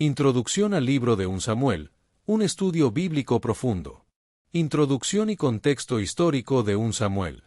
Introducción al libro de 1 Samuel, un estudio bíblico profundo. Introducción y contexto histórico de 1 Samuel.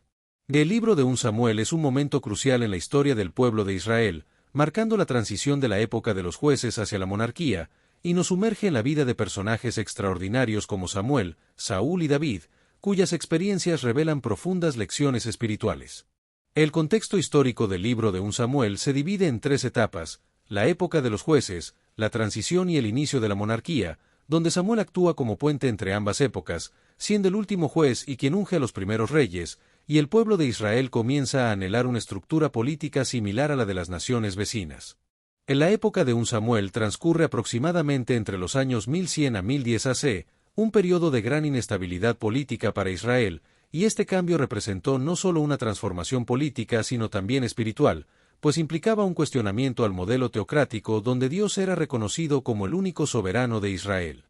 El libro de 1 Samuel es un momento crucial en la historia del pueblo de Israel, marcando la transición de la época de los jueces hacia la monarquía, y nos sumerge en la vida de personajes extraordinarios como Samuel, Saúl y David, cuyas experiencias revelan profundas lecciones espirituales. El contexto histórico del libro de 1 Samuel se divide en 3 etapas: la época de los jueces, la transición y el inicio de la monarquía, donde Samuel actúa como puente entre ambas épocas, siendo el último juez y quien unge a los primeros reyes, y el pueblo de Israel comienza a anhelar una estructura política similar a la de las naciones vecinas. En la época de 1 Samuel transcurre aproximadamente entre los años 1100 a 1010 AC, un periodo de gran inestabilidad política para Israel, y este cambio representó no solo una transformación política sino también espiritual, pues implicaba un cuestionamiento al modelo teocrático donde Dios era reconocido como el único soberano de Israel.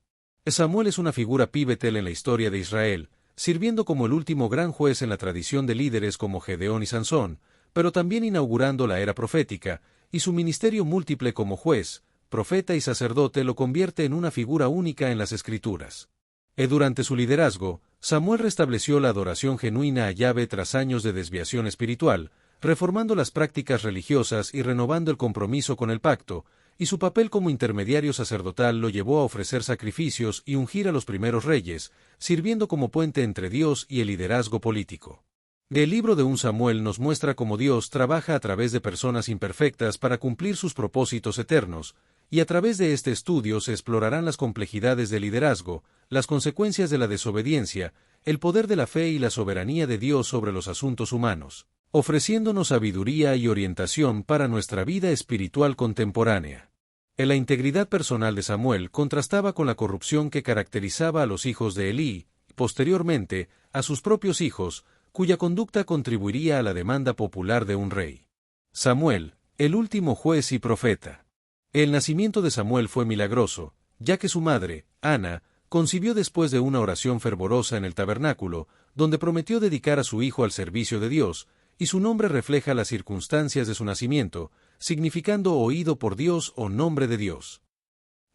Samuel es una figura pivotal en la historia de Israel, sirviendo como el último gran juez en la tradición de líderes como Gedeón y Sansón, pero también inaugurando la era profética, y su ministerio múltiple como juez, profeta y sacerdote lo convierte en una figura única en las Escrituras. Durante su liderazgo, Samuel restableció la adoración genuina a Yahvé tras años de desviación espiritual, reformando las prácticas religiosas y renovando el compromiso con el pacto, y su papel como intermediario sacerdotal lo llevó a ofrecer sacrificios y ungir a los primeros reyes, sirviendo como puente entre Dios y el liderazgo político. El libro de 1 Samuel nos muestra cómo Dios trabaja a través de personas imperfectas para cumplir sus propósitos eternos, y a través de este estudio se explorarán las complejidades del liderazgo, las consecuencias de la desobediencia, el poder de la fe y la soberanía de Dios sobre los asuntos humanos, ofreciéndonos sabiduría y orientación para nuestra vida espiritual contemporánea. La integridad personal de Samuel contrastaba con la corrupción que caracterizaba a los hijos de Elí, y posteriormente, a sus propios hijos, cuya conducta contribuiría a la demanda popular de un rey. Samuel, el último juez y profeta. El nacimiento de Samuel fue milagroso, ya que su madre, Ana, concibió después de una oración fervorosa en el tabernáculo, donde prometió dedicar a su hijo al servicio de Dios, y su nombre refleja las circunstancias de su nacimiento, significando oído por Dios o nombre de Dios.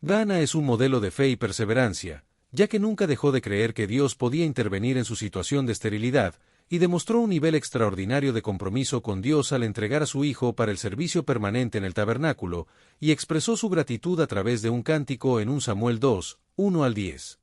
Ana es un modelo de fe y perseverancia, ya que nunca dejó de creer que Dios podía intervenir en su situación de esterilidad, y demostró un nivel extraordinario de compromiso con Dios al entregar a su hijo para el servicio permanente en el tabernáculo, y expresó su gratitud a través de un cántico en 1 Samuel 2, 1 al 10.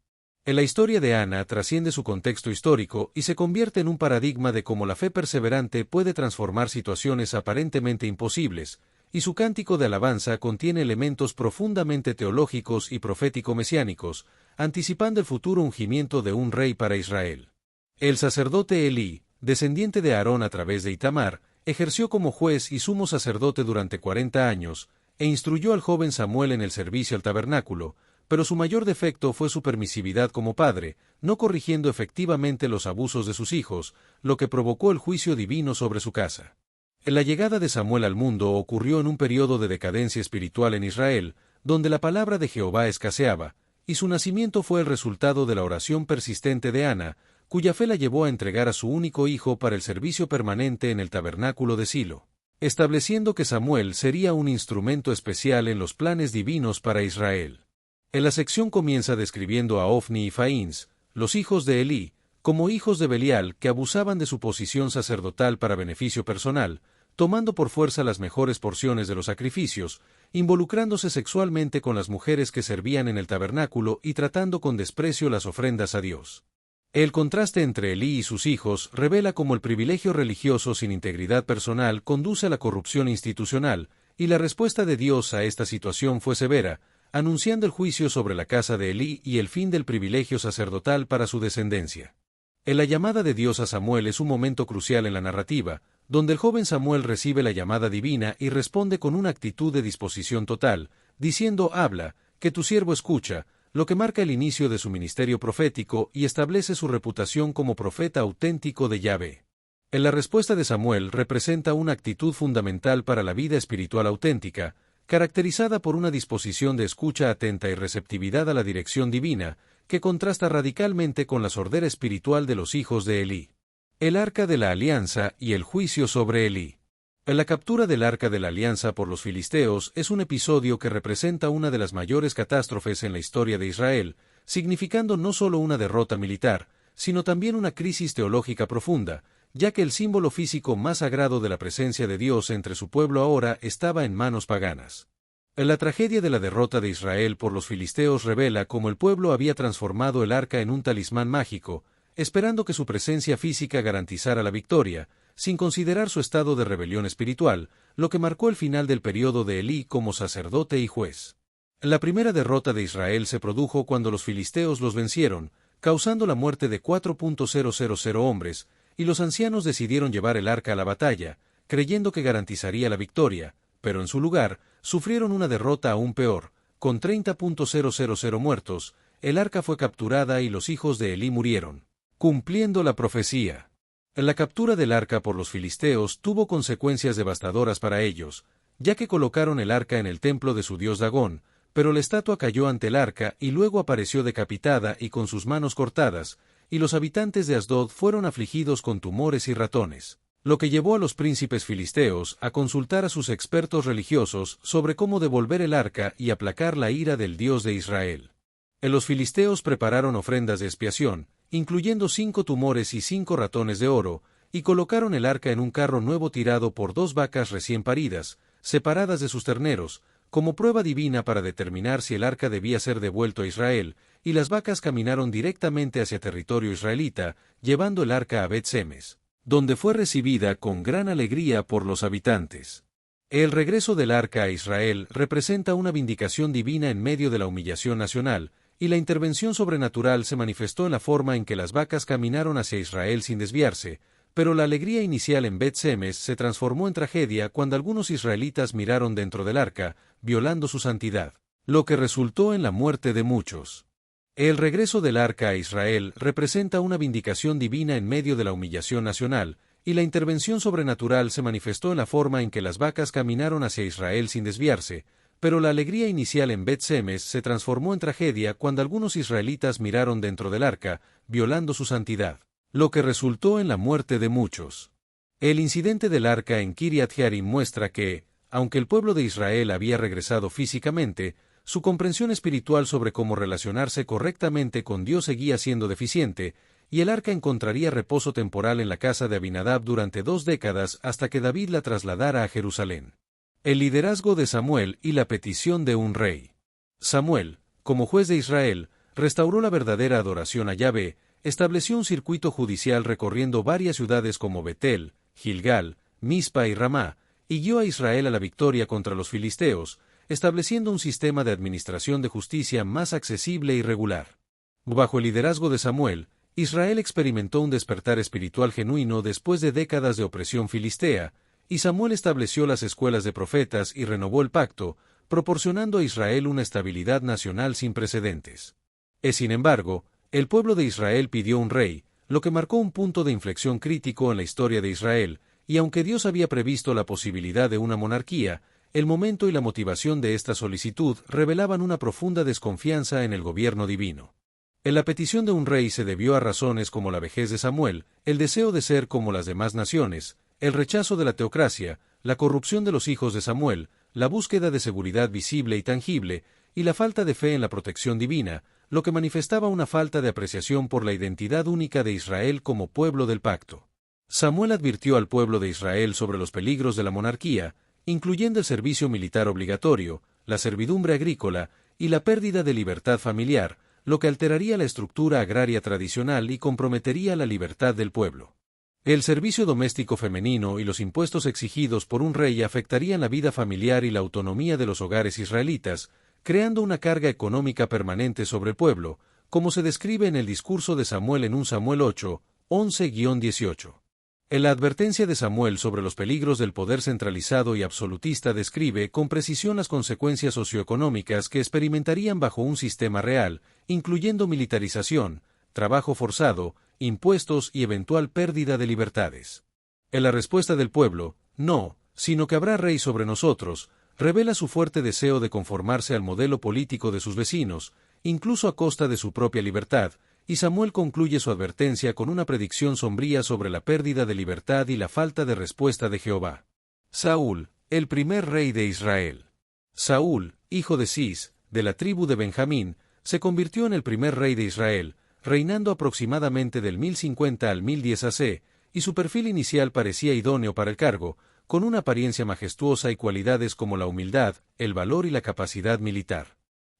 La historia de Ana trasciende su contexto histórico y se convierte en un paradigma de cómo la fe perseverante puede transformar situaciones aparentemente imposibles, y su cántico de alabanza contiene elementos profundamente teológicos y profético-mesiánicos, anticipando el futuro ungimiento de un rey para Israel. El sacerdote Elí, descendiente de Aarón a través de Itamar, ejerció como juez y sumo sacerdote durante 40 años, e instruyó al joven Samuel en el servicio al tabernáculo, pero su mayor defecto fue su permisividad como padre, no corrigiendo efectivamente los abusos de sus hijos, lo que provocó el juicio divino sobre su casa. La llegada de Samuel al mundo ocurrió en un periodo de decadencia espiritual en Israel, donde la palabra de Jehová escaseaba, y su nacimiento fue el resultado de la oración persistente de Ana, cuya fe la llevó a entregar a su único hijo para el servicio permanente en el tabernáculo de Silo, estableciendo que Samuel sería un instrumento especial en los planes divinos para Israel. La sección comienza describiendo a Ofni y Faíns, los hijos de Elí, como hijos de Belial que abusaban de su posición sacerdotal para beneficio personal, tomando por fuerza las mejores porciones de los sacrificios, involucrándose sexualmente con las mujeres que servían en el tabernáculo y tratando con desprecio las ofrendas a Dios. El contraste entre Elí y sus hijos revela cómo el privilegio religioso sin integridad personal conduce a la corrupción institucional, y la respuesta de Dios a esta situación fue severa, anunciando el juicio sobre la casa de Elí y el fin del privilegio sacerdotal para su descendencia. La llamada de Dios a Samuel es un momento crucial en la narrativa, donde el joven Samuel recibe la llamada divina y responde con una actitud de disposición total, diciendo: «Habla, que tu siervo escucha», lo que marca el inicio de su ministerio profético y establece su reputación como profeta auténtico de Yahvé. La respuesta de Samuel representa una actitud fundamental para la vida espiritual auténtica, caracterizada por una disposición de escucha atenta y receptividad a la dirección divina, que contrasta radicalmente con la sordera espiritual de los hijos de Elí. El arca de la alianza y el juicio sobre Elí. La captura del Arca de la Alianza por los filisteos es un episodio que representa una de las mayores catástrofes en la historia de Israel, significando no solo una derrota militar, sino también una crisis teológica profunda, ya que el símbolo físico más sagrado de la presencia de Dios entre su pueblo ahora estaba en manos paganas. La tragedia de la derrota de Israel por los filisteos revela cómo el pueblo había transformado el arca en un talismán mágico, esperando que su presencia física garantizara la victoria, sin considerar su estado de rebelión espiritual, lo que marcó el final del periodo de Elí como sacerdote y juez. La primera derrota de Israel se produjo cuando los filisteos los vencieron, causando la muerte de 4.000 hombres, y los ancianos decidieron llevar el arca a la batalla, creyendo que garantizaría la victoria, pero en su lugar, sufrieron una derrota aún peor, con 30.000 muertos, el arca fue capturada y los hijos de Elí murieron, cumpliendo la profecía. La captura del arca por los filisteos tuvo consecuencias devastadoras para ellos, ya que colocaron el arca en el templo de su dios Dagón, pero la estatua cayó ante el arca y luego apareció decapitada y con sus manos cortadas, y los habitantes de Asdod fueron afligidos con tumores y ratones, lo que llevó a los príncipes filisteos a consultar a sus expertos religiosos sobre cómo devolver el arca y aplacar la ira del Dios de Israel. Los filisteos prepararon ofrendas de expiación, incluyendo 5 tumores y 5 ratones de oro, y colocaron el arca en un carro nuevo tirado por 2 vacas recién paridas, separadas de sus terneros, como prueba divina para determinar si el arca debía ser devuelto a Israel, y las vacas caminaron directamente hacia territorio israelita, llevando el arca a Bet-Semes, donde fue recibida con gran alegría por los habitantes. El regreso del arca a Israel representa una vindicación divina en medio de la humillación nacional, y la intervención sobrenatural se manifestó en la forma en que las vacas caminaron hacia Israel sin desviarse, pero la alegría inicial en Bet-Semes se transformó en tragedia cuando algunos israelitas miraron dentro del arca, violando su santidad, lo que resultó en la muerte de muchos. El regreso del arca a Israel representa una vindicación divina en medio de la humillación nacional, y la intervención sobrenatural se manifestó en la forma en que las vacas caminaron hacia Israel sin desviarse, pero la alegría inicial en Bet-Semes se transformó en tragedia cuando algunos israelitas miraron dentro del arca, violando su santidad, lo que resultó en la muerte de muchos. El incidente del arca en Kiriat Jearim muestra que, aunque el pueblo de Israel había regresado físicamente, su comprensión espiritual sobre cómo relacionarse correctamente con Dios seguía siendo deficiente, y el arca encontraría reposo temporal en la casa de Abinadab durante 2 décadas hasta que David la trasladara a Jerusalén. El liderazgo de Samuel y la petición de un rey. Samuel, como juez de Israel, restauró la verdadera adoración a Yahvé, estableció un circuito judicial recorriendo varias ciudades como Betel, Gilgal, Mizpa y Ramá, y guió a Israel a la victoria contra los filisteos, estableciendo un sistema de administración de justicia más accesible y regular. Bajo el liderazgo de Samuel, Israel experimentó un despertar espiritual genuino después de décadas de opresión filistea, y Samuel estableció las escuelas de profetas y renovó el pacto, proporcionando a Israel una estabilidad nacional sin precedentes. Sin embargo, el pueblo de Israel pidió un rey, lo que marcó un punto de inflexión crítico en la historia de Israel, y aunque Dios había previsto la posibilidad de una monarquía, el momento y la motivación de esta solicitud revelaban una profunda desconfianza en el gobierno divino. En la petición de un rey se debió a razones como la vejez de Samuel, el deseo de ser como las demás naciones, el rechazo de la teocracia, la corrupción de los hijos de Samuel, la búsqueda de seguridad visible y tangible, y la falta de fe en la protección divina, lo que manifestaba una falta de apreciación por la identidad única de Israel como pueblo del pacto. Samuel advirtió al pueblo de Israel sobre los peligros de la monarquía, incluyendo el servicio militar obligatorio, la servidumbre agrícola y la pérdida de libertad familiar, lo que alteraría la estructura agraria tradicional y comprometería la libertad del pueblo. El servicio doméstico femenino y los impuestos exigidos por un rey afectarían la vida familiar y la autonomía de los hogares israelitas, creando una carga económica permanente sobre el pueblo, como se describe en el discurso de Samuel en 1 Samuel 8, 11-18. En la advertencia de Samuel sobre los peligros del poder centralizado y absolutista describe con precisión las consecuencias socioeconómicas que experimentarían bajo un sistema real, incluyendo militarización, trabajo forzado, impuestos y eventual pérdida de libertades. En la respuesta del pueblo, no, sino que habrá rey sobre nosotros, revela su fuerte deseo de conformarse al modelo político de sus vecinos, incluso a costa de su propia libertad, y Samuel concluye su advertencia con una predicción sombría sobre la pérdida de libertad y la falta de respuesta de Jehová. Saúl, el primer rey de Israel. Saúl, hijo de Cis, de la tribu de Benjamín, se convirtió en el primer rey de Israel, reinando aproximadamente del 1050 al 1010 AC, y su perfil inicial parecía idóneo para el cargo, con una apariencia majestuosa y cualidades como la humildad, el valor y la capacidad militar.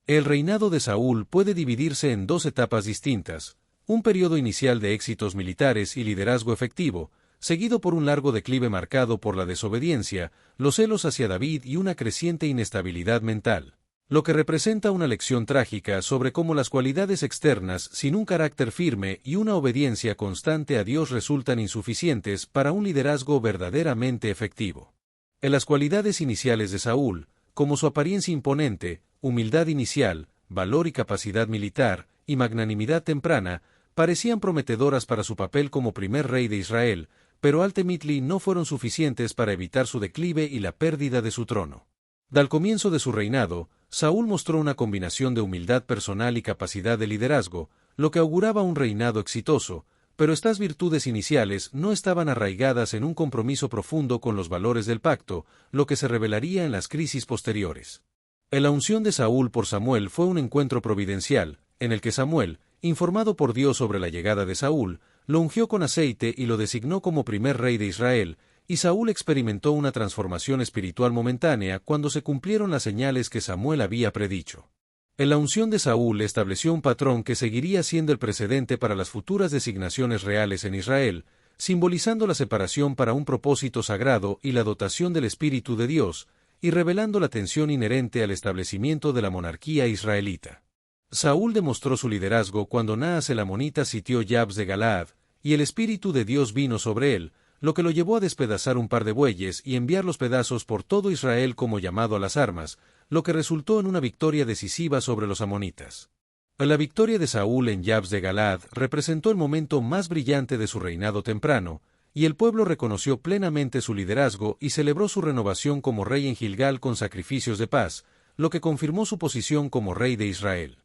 El reinado de Saúl puede dividirse en dos etapas distintas: un periodo inicial de éxitos militares y liderazgo efectivo, seguido por un largo declive marcado por la desobediencia, los celos hacia David y una creciente inestabilidad mental, lo que representa una lección trágica sobre cómo las cualidades externas sin un carácter firme y una obediencia constante a Dios resultan insuficientes para un liderazgo verdaderamente efectivo. En las cualidades iniciales de Saúl, como su apariencia imponente, humildad inicial, valor y capacidad militar, y magnanimidad temprana, parecían prometedoras para su papel como primer rey de Israel, pero ultimately no fueron suficientes para evitar su declive y la pérdida de su trono. Al comienzo de su reinado, Saúl mostró una combinación de humildad personal y capacidad de liderazgo, lo que auguraba un reinado exitoso, pero estas virtudes iniciales no estaban arraigadas en un compromiso profundo con los valores del pacto, lo que se revelaría en las crisis posteriores. La unción de Saúl por Samuel fue un encuentro providencial, en el que Samuel, informado por Dios sobre la llegada de Saúl, lo ungió con aceite y lo designó como primer rey de Israel, y Saúl experimentó una transformación espiritual momentánea cuando se cumplieron las señales que Samuel había predicho. En la unción de Saúl estableció un patrón que seguiría siendo el precedente para las futuras designaciones reales en Israel, simbolizando la separación para un propósito sagrado y la dotación del Espíritu de Dios, y revelando la tensión inherente al establecimiento de la monarquía israelita. Saúl demostró su liderazgo cuando Naas el amonita sitió Yabes de Galaad, y el Espíritu de Dios vino sobre él, lo que lo llevó a despedazar un par de bueyes y enviar los pedazos por todo Israel como llamado a las armas, lo que resultó en una victoria decisiva sobre los amonitas. La victoria de Saúl en Yabes de Galaad representó el momento más brillante de su reinado temprano, y el pueblo reconoció plenamente su liderazgo y celebró su renovación como rey en Gilgal con sacrificios de paz, lo que confirmó su posición como rey de Israel.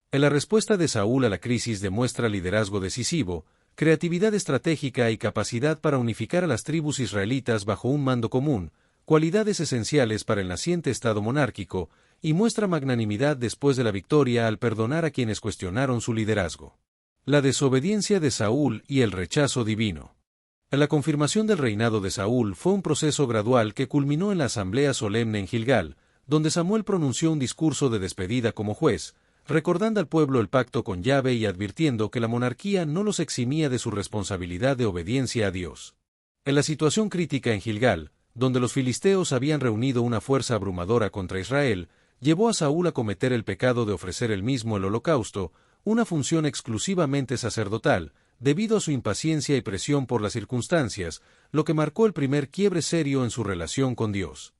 En la respuesta de Saúl a la crisis demuestra liderazgo decisivo, creatividad estratégica y capacidad para unificar a las tribus israelitas bajo un mando común, cualidades esenciales para el naciente estado monárquico, y muestra magnanimidad después de la victoria al perdonar a quienes cuestionaron su liderazgo. La desobediencia de Saúl y el rechazo divino. La confirmación del reinado de Saúl fue un proceso gradual que culminó en la asamblea solemne en Gilgal, donde Samuel pronunció un discurso de despedida como juez, recordando al pueblo el pacto con Yahvé y advirtiendo que la monarquía no los eximía de su responsabilidad de obediencia a Dios. En la situación crítica en Gilgal, donde los filisteos habían reunido una fuerza abrumadora contra Israel, llevó a Saúl a cometer el pecado de ofrecer él mismo el holocausto, una función exclusivamente sacerdotal, debido a su impaciencia y presión por las circunstancias, lo que marcó el primer quiebre serio en su relación con Dios.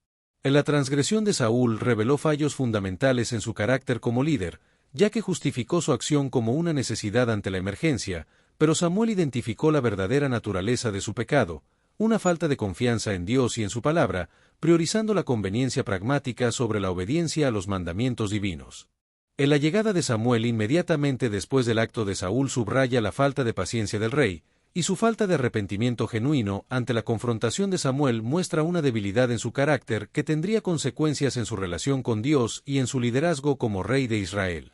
En la transgresión de Saúl reveló fallos fundamentales en su carácter como líder, ya que justificó su acción como una necesidad ante la emergencia, pero Samuel identificó la verdadera naturaleza de su pecado, una falta de confianza en Dios y en su palabra, priorizando la conveniencia pragmática sobre la obediencia a los mandamientos divinos. En la llegada de Samuel inmediatamente después del acto de Saúl subraya la falta de paciencia del rey, y su falta de arrepentimiento genuino ante la confrontación de Samuel muestra una debilidad en su carácter que tendría consecuencias en su relación con Dios y en su liderazgo como rey de Israel.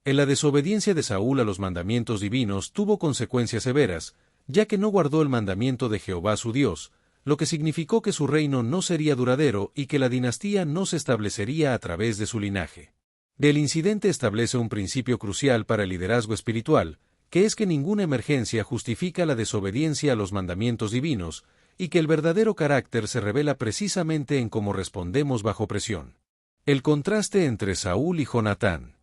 En la desobediencia de Saúl a los mandamientos divinos tuvo consecuencias severas, ya que no guardó el mandamiento de Jehová su Dios, lo que significó que su reino no sería duradero y que la dinastía no se establecería a través de su linaje. El incidente establece un principio crucial para el liderazgo espiritual, que es que ninguna emergencia justifica la desobediencia a los mandamientos divinos, y que el verdadero carácter se revela precisamente en cómo respondemos bajo presión. El contraste entre Saúl y Jonatán.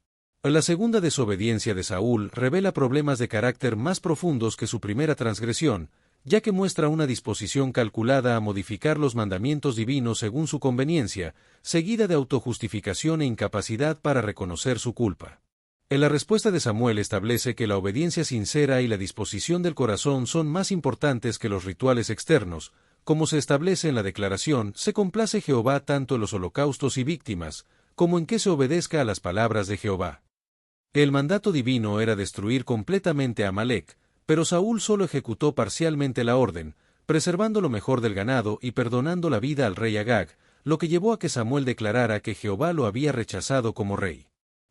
La segunda desobediencia de Saúl revela problemas de carácter más profundos que su primera transgresión, ya que muestra una disposición calculada a modificar los mandamientos divinos según su conveniencia, seguida de autojustificación e incapacidad para reconocer su culpa. En la respuesta de Samuel establece que la obediencia sincera y la disposición del corazón son más importantes que los rituales externos, como se establece en la declaración, se complace Jehová tanto en los holocaustos y víctimas, como en que se obedezca a las palabras de Jehová. El mandato divino era destruir completamente a Amalek, pero Saúl solo ejecutó parcialmente la orden, preservando lo mejor del ganado y perdonando la vida al rey Agag, lo que llevó a que Samuel declarara que Jehová lo había rechazado como rey.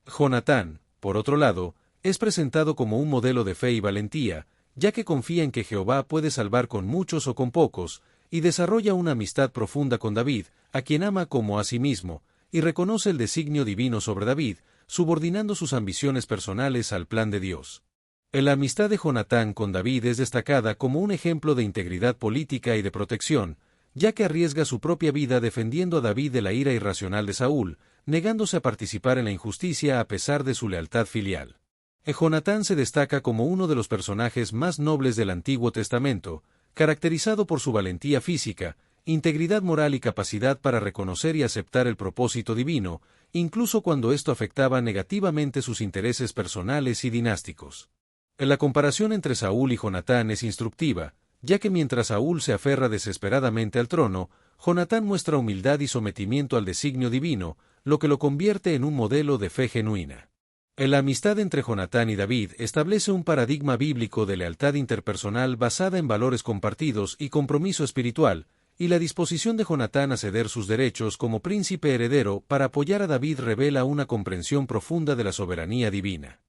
Jonatán, por otro lado, es presentado como un modelo de fe y valentía, ya que confía en que Jehová puede salvar con muchos o con pocos, y desarrolla una amistad profunda con David, a quien ama como a sí mismo, y reconoce el designio divino sobre David, subordinando sus ambiciones personales al plan de Dios. La amistad de Jonatán con David es destacada como un ejemplo de integridad política y de protección, ya que arriesga su propia vida defendiendo a David de la ira irracional de Saúl, negándose a participar en la injusticia a pesar de su lealtad filial. Jonatán se destaca como uno de los personajes más nobles del Antiguo Testamento, caracterizado por su valentía física, integridad moral y capacidad para reconocer y aceptar el propósito divino, incluso cuando esto afectaba negativamente sus intereses personales y dinásticos. La comparación entre Saúl y Jonatán es instructiva, ya que mientras Saúl se aferra desesperadamente al trono, Jonatán muestra humildad y sometimiento al designio divino, lo que lo convierte en un modelo de fe genuina. La amistad entre Jonatán y David establece un paradigma bíblico de lealtad interpersonal basada en valores compartidos y compromiso espiritual, y la disposición de Jonatán a ceder sus derechos como príncipe heredero para apoyar a David revela una comprensión profunda de la soberanía divina.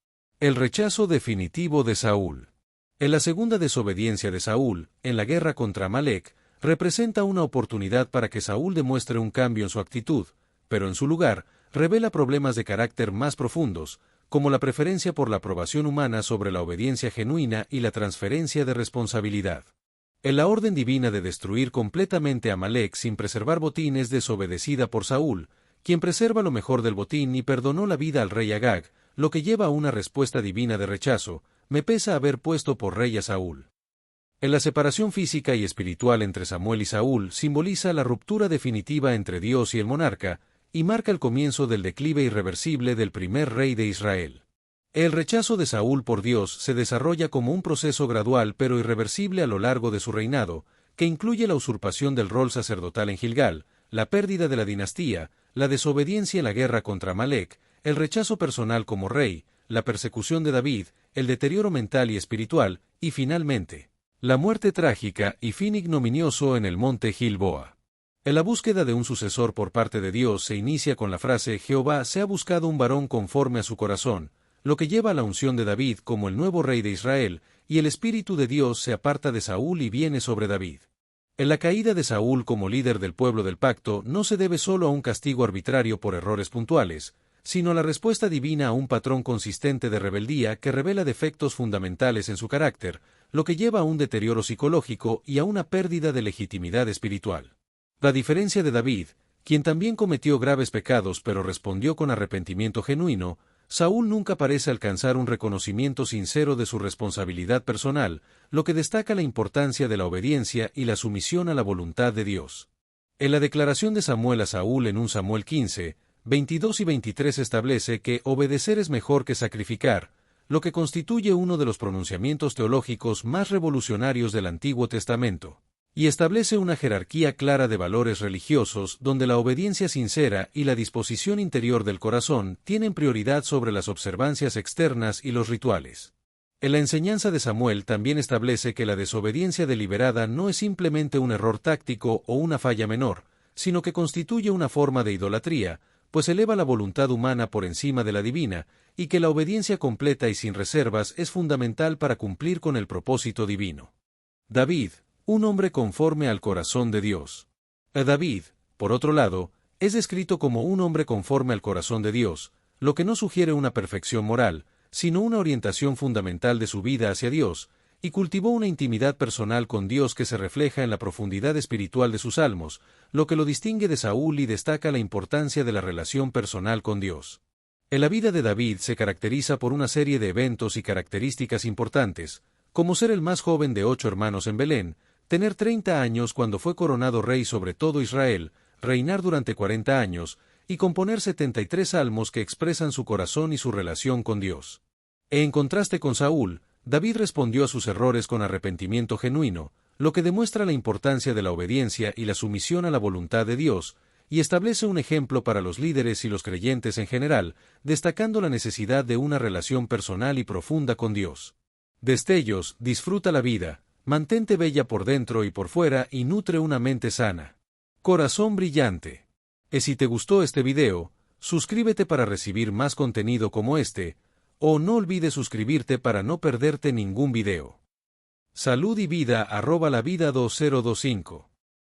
El rechazo definitivo de Saúl. En la segunda desobediencia de Saúl, en la guerra contra Amalec, representa una oportunidad para que Saúl demuestre un cambio en su actitud, pero en su lugar, revela problemas de carácter más profundos, como la preferencia por la aprobación humana sobre la obediencia genuina y la transferencia de responsabilidad. En la orden divina de destruir completamente a Amalec sin preservar botín es desobedecida por Saúl, quien preserva lo mejor del botín y perdonó la vida al rey Agag, lo que lleva a una respuesta divina de rechazo: me pesa haber puesto por rey a Saúl. En la separación física y espiritual entre Samuel y Saúl simboliza la ruptura definitiva entre Dios y el monarca, y marca el comienzo del declive irreversible del primer rey de Israel. El rechazo de Saúl por Dios se desarrolla como un proceso gradual pero irreversible a lo largo de su reinado, que incluye la usurpación del rol sacerdotal en Gilgal, la pérdida de la dinastía, la desobediencia en la guerra contra Amalec, el rechazo personal como rey, la persecución de David, el deterioro mental y espiritual, y finalmente, la muerte trágica y fin ignominioso en el monte Gilboa. En la búsqueda de un sucesor por parte de Dios se inicia con la frase: Jehová se ha buscado un varón conforme a su corazón, lo que lleva a la unción de David como el nuevo rey de Israel, y el Espíritu de Dios se aparta de Saúl y viene sobre David. En la caída de Saúl como líder del pueblo del pacto no se debe solo a un castigo arbitrario por errores puntuales, sino a la respuesta divina a un patrón consistente de rebeldía que revela defectos fundamentales en su carácter, lo que lleva a un deterioro psicológico y a una pérdida de legitimidad espiritual. A diferencia de David, quien también cometió graves pecados pero respondió con arrepentimiento genuino, Saúl nunca parece alcanzar un reconocimiento sincero de su responsabilidad personal, lo que destaca la importancia de la obediencia y la sumisión a la voluntad de Dios. En la declaración de Samuel a Saúl en 1 Samuel 15, 22 y 23 establece que obedecer es mejor que sacrificar, lo que constituye uno de los pronunciamientos teológicos más revolucionarios del Antiguo Testamento, y establece una jerarquía clara de valores religiosos donde la obediencia sincera y la disposición interior del corazón tienen prioridad sobre las observancias externas y los rituales. En la enseñanza de Samuel también establece que la desobediencia deliberada no es simplemente un error táctico o una falla menor, sino que constituye una forma de idolatría, pues eleva la voluntad humana por encima de la divina, y que la obediencia completa y sin reservas es fundamental para cumplir con el propósito divino. David, un hombre conforme al corazón de Dios. David, por otro lado, es descrito como un hombre conforme al corazón de Dios, lo que no sugiere una perfección moral, sino una orientación fundamental de su vida hacia Dios, y cultivó una intimidad personal con Dios que se refleja en la profundidad espiritual de sus salmos, lo que lo distingue de Saúl y destaca la importancia de la relación personal con Dios. En la vida de David se caracteriza por una serie de eventos y características importantes, como ser el más joven de 8 hermanos en Belén, tener 30 años cuando fue coronado rey sobre todo Israel, reinar durante 40 años, y componer 73 salmos que expresan su corazón y su relación con Dios. En contraste con Saúl, David respondió a sus errores con arrepentimiento genuino, lo que demuestra la importancia de la obediencia y la sumisión a la voluntad de Dios, y establece un ejemplo para los líderes y los creyentes en general, destacando la necesidad de una relación personal y profunda con Dios. Destellos: disfruta la vida, Mantente bella por dentro y por fuera y nutre una mente sana. Corazón brillante. Y si te gustó este video, suscríbete para recibir más contenido como este, o no olvides suscribirte para no perderte ningún video. Salud y vida @lavida2025